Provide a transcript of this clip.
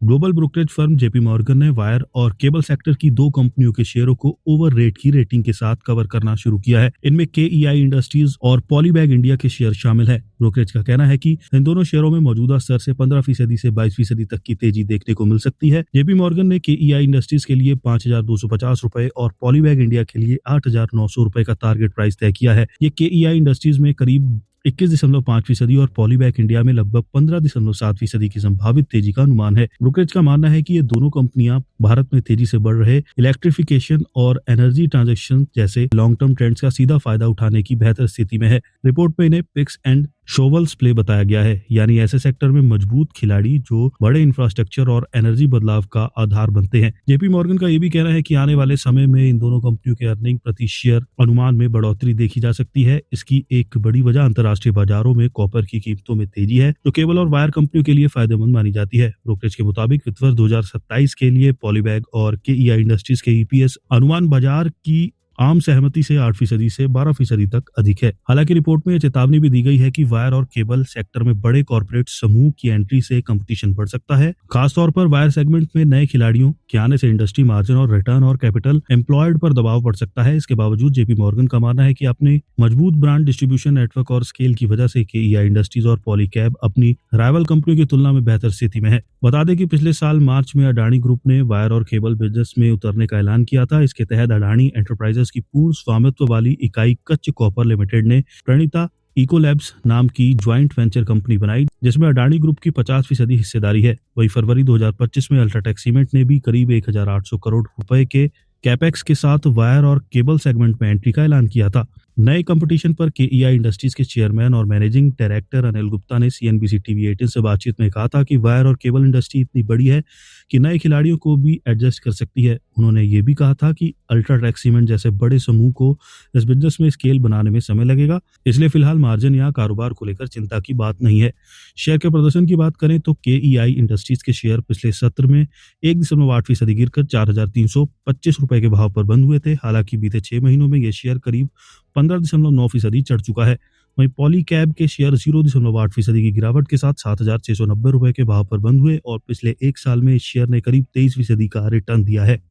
Global brokerage firm JP Morgan ने wire और cable sector की दो कंपनियों के शेयरों को ओवर रेट की रेटिंग के साथ कवर करना शुरू किया है। इनमें केईआई इंडस्ट्रीज और पॉलीबैग इंडिया के शेयर शामिल है। ब्रोकरेज का कहना है कि इन दोनों शेयरों में मौजूदा स्तर से 15% से 22% तक की तेजी देखने को मिल सकती है। जेपी मॉर्गन ने केईआई इंडस्ट्रीज के लिए 5,250 रुपए और पॉलीबैग इंडिया के लिए 8,900 रुपए का टारगेट प्राइस तय किया है। ये केईआई इंडस्ट्रीज में करीब 21.5% और पॉलीबैग इंडिया में लगभग 15.7% की संभावित तेजी का अनुमान है। ब्रोकरेज का मानना है कि ये दोनों कंपनियां भारत में तेजी से बढ़ रहे इलेक्ट्रिफिकेशन और एनर्जी ट्रांजैक्शन जैसे लॉन्ग टर्म ट्रेंड्स का सीधा फायदा उठाने की बेहतर स्थिति में है। रिपोर्ट में इन्हें पिक्स एंड शोवल्स प्ले बताया गया है, यानी ऐसे सेक्टर में मजबूत खिलाड़ी जो बड़े इंफ्रास्ट्रक्चर और एनर्जी बदलाव का आधार बनते हैं। जेपी मॉर्गन का ये भी कहना है कि आने वाले समय में इन दोनों कंपनियों के अर्निंग प्रति शेयर अनुमान में बढ़ोतरी देखी जा सकती है। इसकी एक बड़ी वजह अंतर्राष्ट्रीय बाजारों में कॉपर की कीमतों में तेजी है, जो केबल और वायर कंपनियों के लिए फायदेमंद मानी जाती है। ब्रोकरेज के मुताबिक वित्त वर्ष 2027 के लिए पॉलीबैग और केईआई इंडस्ट्रीज के ईपीएस अनुमान बाजार की आम सहमति से 8% से 12% तक अधिक है। हालांकि रिपोर्ट में यह चेतावनी भी दी गई है कि वायर और केबल सेक्टर में बड़े कॉर्पोरेट समूह की एंट्री से कंपटीशन बढ़ सकता है। खासतौर पर वायर सेगमेंट में नए खिलाड़ियों के आने से इंडस्ट्री मार्जिन और रिटर्न और कैपिटल एम्प्लॉयड पर दबाव पड़ सकता है। इसके बावजूद जेपी मॉर्गन का मानना है कि अपने मजबूत ब्रांड डिस्ट्रीब्यूशन नेटवर्क और स्केल की वजह से केईआई इंडस्ट्रीज और पॉलीकैब अपनी राइवल कंपनियों की तुलना में बेहतर स्थिति में है। बता दें कि पिछले साल मार्च में अडानी ग्रुप ने वायर और केबल बिजनेस में उतरने का ऐलान किया था। इसके तहत अडानी एंटरप्राइजेस की पूर्ण स्वामित्व वाली इकाई कच्च कॉपर लिमिटेड ने प्रणीता इकोलैब्स नाम की ज्वाइंट वेंचर कंपनी बनाई, जिसमें अडानी ग्रुप की 50% हिस्सेदारी है। वहीं फरवरी 2025 में अल्ट्राटेक सीमेंट ने भी करीब 1,800 करोड़ रुपए के कैपेक्स के साथ वायर और केबल सेगमेंट में एंट्री का ऐलान किया था। नए कंपटीशन पर केईआई इंडस्ट्रीज के चेयरमैन और मैनेजिंग डायरेक्टर अनिल गुप्ता ने सीएनबीसी टीवी 18 से बातचीत में कहा था कि वायर और केबल इंडस्ट्री इतनी बड़ी है कि नए खिलाड़ियों को भी एडजस्ट कर सकती है। उन्होंने ये भी कहा था कि अल्ट्राटेक सीमेंट जैसे बड़े समूह को इस बिजनेस में स्केल बनाने में समय लगेगा, इसलिए फिलहाल मार्जिन या कारोबार को लेकर चिंता की बात नहीं है। शेयर के प्रदर्शन की बात करें तो केईआई इंडस्ट्रीज के शेयर पिछले सत्र में 1.8% गिरकर 4,325 रुपए के भाव पर बंद हुए थे। हालांकि बीते 6 महीनों में ये शेयर करीब 15.9% चढ़ चुका है। वहीं पॉलीकैब के शेयर 0.8% की गिरावट के साथ 7,690 रुपए के भाव पर बंद हुए और पिछले एक साल में इस शेयर ने करीब 23% का रिटर्न दिया है।